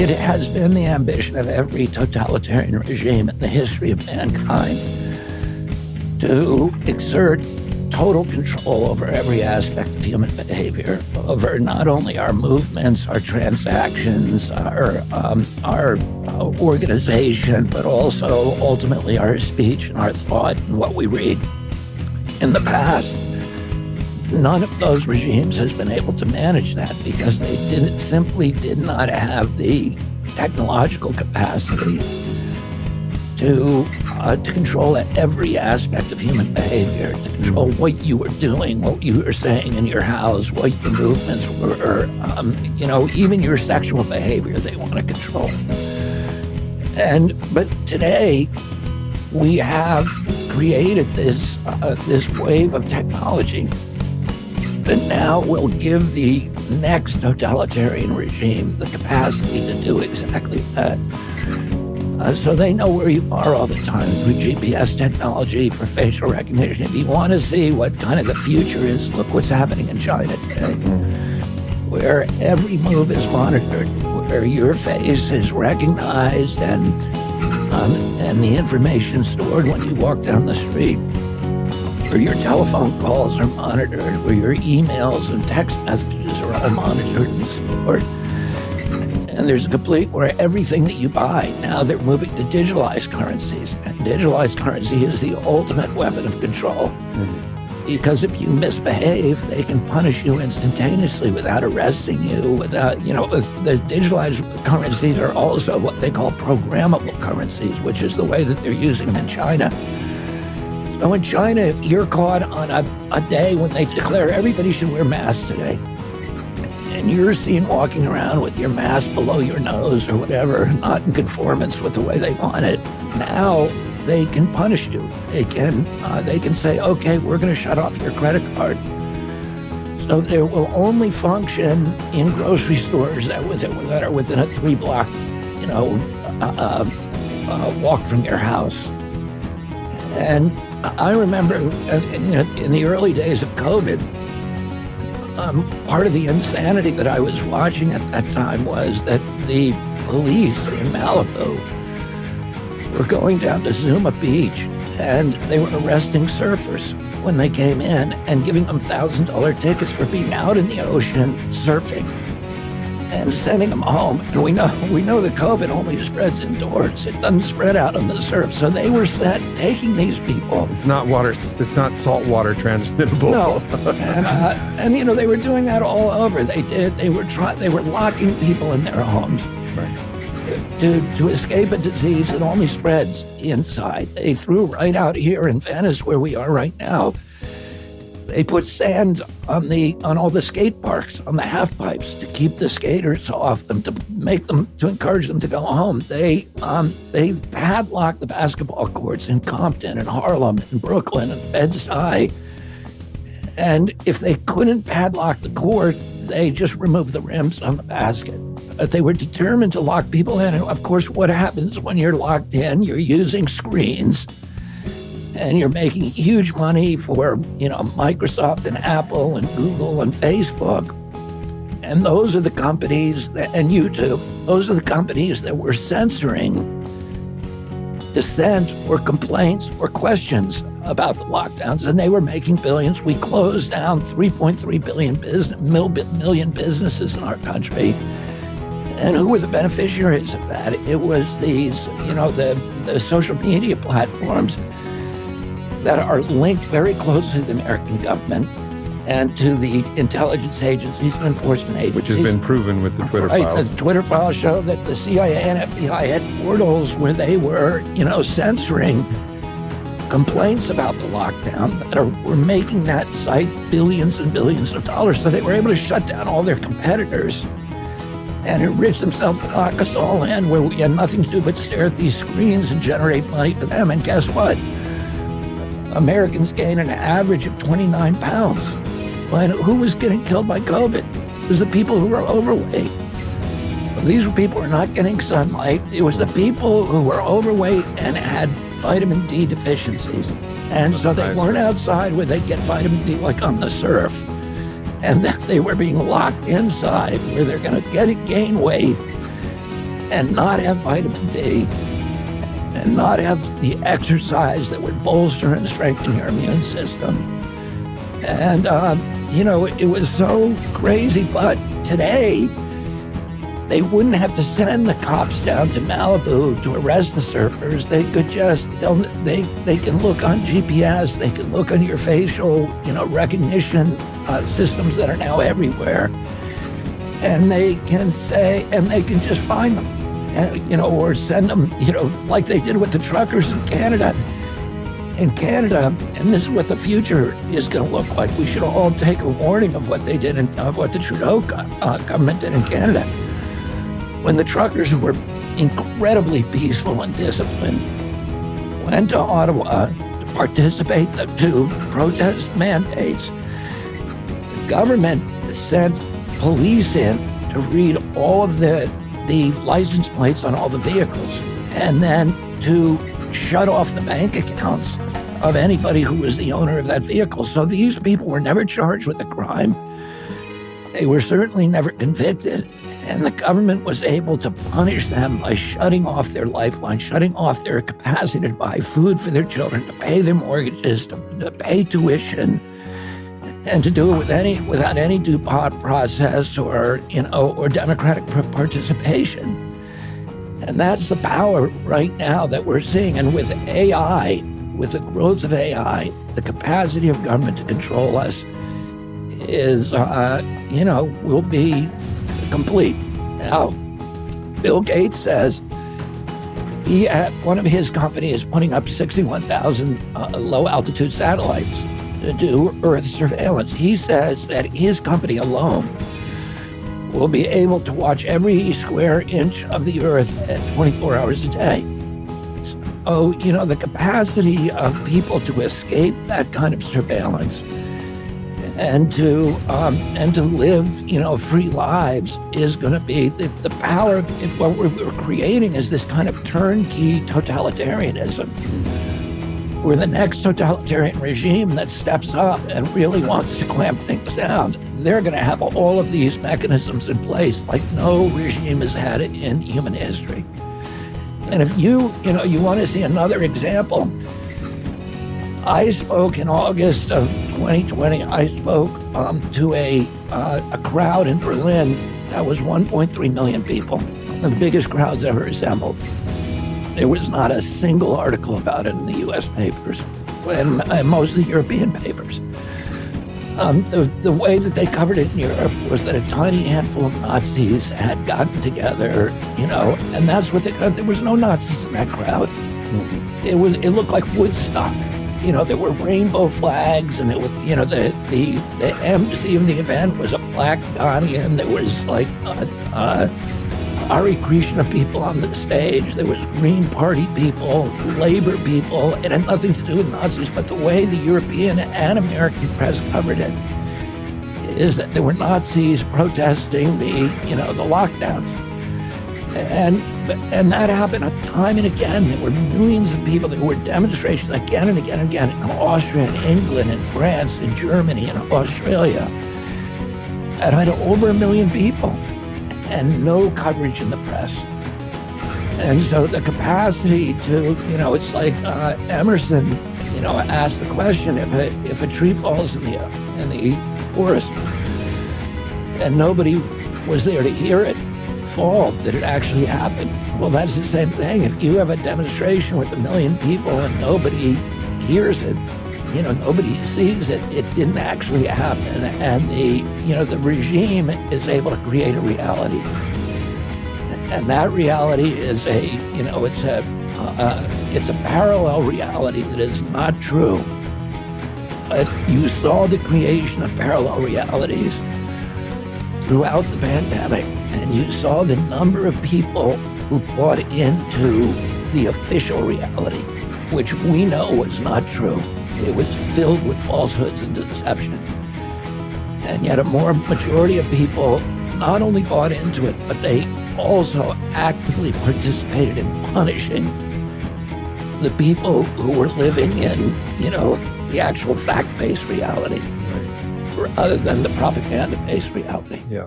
It has been the ambition of every totalitarian regime in the history of mankind to exert total control over every aspect of human behavior, over not only our movements, our transactions, our organization, but also ultimately our speech and our thought and what we read. In the past, none of those regimes has been able to manage that because they simply did not have the technological capacity to control every aspect of human behavior, to control what you were doing, what you were saying in your house, what your movements were, even your sexual behavior they want to control. But today, we have created this wave of technology that now will give the next totalitarian regime the capacity to do exactly that. So they know where you are all the time through GPS technology for facial recognition. If you want to see what kind of the future is, look what's happening in China today, where every move is monitored, where your face is recognized and the information stored when you walk down the street, where your telephone calls are monitored, where your emails and text messages are all monitored and stored. And there's a complete where everything that you buy, now they're moving to digitalized currencies. And digitalized currency is the ultimate weapon of control. Because if you misbehave, they can punish you instantaneously without arresting you, the digitalized currencies are also what they call programmable currencies, which is the way that they're using them in China. So in China, if you're caught on a day when they declare everybody should wear masks today, and you're seen walking around with your mask below your nose or whatever, not in conformance with the way they want it, now they can punish you. They can say, okay, we're going to shut off your credit card. So they will only function in grocery stores that are within a 3-block, walk from your house. And I remember in the early days of COVID, part of the insanity that I was watching at that time was that the police in Malibu were going down to Zuma Beach and they were arresting surfers when they came in and giving them $1,000 tickets for being out in the ocean surfing and sending them home. And we know that COVID only spreads indoors. It doesn't spread out on the surf. So they were taking these people. It's not saltwater transmittable. No. And they were doing that all over. They were locking people in their homes. Right. To escape a disease that only spreads inside. They threw right out here in Venice, where we are right now. They put sand on all the skate parks, on the half pipes, to keep the skaters off them, to encourage them to go home. They padlocked the basketball courts in Compton and Harlem and Brooklyn and Bed-Stuy. And if they couldn't padlock the court, they just removed the rims on the basket. They were determined to lock people in. And of course, what happens when you're locked in? You're using screens and you're making huge money for, Microsoft and Apple and Google and Facebook. And those are the companies, and YouTube, those are the companies that were censoring dissent or complaints or questions about the lockdowns, and they were making billions. We closed down 3.3 million businesses in our country. And who were the beneficiaries of that? It was these, the social media platforms that are linked very closely to the American government and to the intelligence agencies and enforcement agencies. Which has been proven with the Twitter files. The Twitter files show that the CIA and FBI had portals where they were, censoring complaints about the lockdown that were making that site billions and billions of dollars. So they were able to shut down all their competitors and enrich themselves to lock us all in, where we had nothing to do but stare at these screens and generate money for them. And guess what? Americans gained an average of 29 pounds. And who was getting killed by COVID? It was the people who were overweight. These were people who were not getting sunlight. It was the people who were overweight and had vitamin D deficiencies. And so they weren't outside where they'd get vitamin D like on the surf. And that they were being locked inside where they're going to gain weight and not have vitamin D and not have the exercise that would bolster and strengthen your immune system. And, it was so crazy. But today, they wouldn't have to send the cops down to Malibu to arrest the surfers. They could they can look on GPS, they can look on your facial, recognition systems that are now everywhere. And they can just find them, or send them, like they did with the truckers in Canada. In Canada, and this is what the future is going to look like. We should all take a warning of what they did, of what the Trudeau government did in Canada. When the truckers, who were incredibly peaceful and disciplined, went to Ottawa to participate, to protest mandates, the government sent police in to read all of the license plates on all the vehicles, and then to shut off the bank accounts of anybody who was the owner of that vehicle. So these people were never charged with a crime. They were certainly never convicted. And the government was able to punish them by shutting off their lifeline, shutting off their capacity to buy food for their children, to pay their mortgages, to pay tuition, and to do it without any due process or democratic participation. And that's the power right now that we're seeing. And with AI, with the growth of AI, the capacity of government to control us will be complete. Now, Bill Gates says one of his companies is putting up 61,000 low-altitude satellites to do Earth surveillance. He says that his company alone will be able to watch every square inch of the Earth at 24 hours a day. So, the capacity of people to escape that kind of surveillance and to live, free lives is going to be the power. What we're creating is this kind of turnkey totalitarianism, where the next totalitarian regime that steps up and really wants to clamp things down, they're going to have all of these mechanisms in place like no regime has had it in human history. And if you want to see another example, I spoke in August of 2020. I spoke to a crowd in Berlin that was 1.3 million people, one of the biggest crowds ever assembled. There was not a single article about it in the U.S. papers and most of the European papers. The way that they covered it in Europe was that a tiny handful of Nazis had gotten together, and that's what there was no Nazis in that crowd. Mm-hmm. It looked like Woodstock. There were rainbow flags, and it was, the MC of the event was a black Ghanaian. There was like Hare Krishna people on the stage. There was Green Party people, Labor people. It had nothing to do with Nazis, but the way the European and American press covered it is that there were Nazis protesting the lockdowns. And that happened time and again. There were millions of people. There were demonstrations again and again and again in Austria and England and France and Germany and Australia. And I had over 1 million people and no coverage in the press. And so the capacity to, it's like Emerson, asked the question, if a tree falls in the forest and nobody was there to hear it fall, did it actually happen? Well, that's the same thing. If you have a demonstration with 1 million people and nobody hears it, nobody sees it, it didn't actually happen. And the regime is able to create a reality. And that reality is it's a parallel reality that is not true. But you saw the creation of parallel realities throughout the pandemic, and you saw the number of people who bought into the official reality, which we know was not true. It was filled with falsehoods and deception. And yet a majority of people not only bought into it, but they also actively participated in punishing the people who were living in, the actual fact-based reality, rather than the propaganda-based reality. Yeah.